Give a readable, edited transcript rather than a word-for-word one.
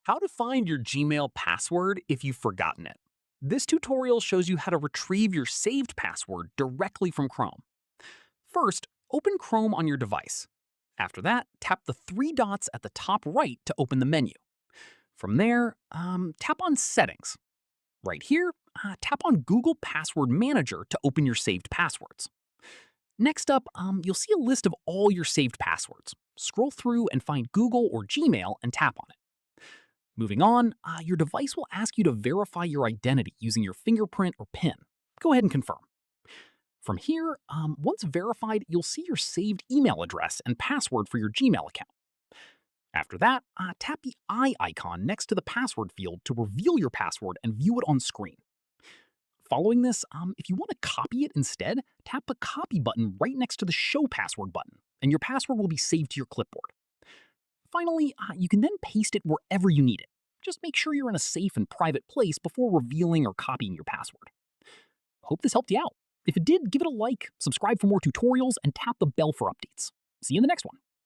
How to find your Gmail password if you've forgotten it. This tutorial shows you how to retrieve your saved password directly from Chrome. First, open Chrome on your device. After that, tap the three dots at the top right to open the menu. From there, tap on Settings. Right here, tap on Google Password Manager to open your saved passwords. Next up, you'll see a list of all your saved passwords. Scroll through and find Google or Gmail and tap on it. Moving on, your device will ask you to verify your identity using your fingerprint or PIN. Go ahead and confirm. From here, once verified, you'll see your saved email address and password for your Gmail account. After that, tap the eye icon next to the password field to reveal your password and view it on screen. Following this, if you want to copy it instead, tap the copy button right next to the show password button, and your password will be saved to your clipboard. Finally, you can then paste it wherever you need it. Just make sure you're in a safe and private place before revealing or copying your password. Hope this helped you out. If it did, give it a like, subscribe for more tutorials, and tap the bell for updates. See you in the next one.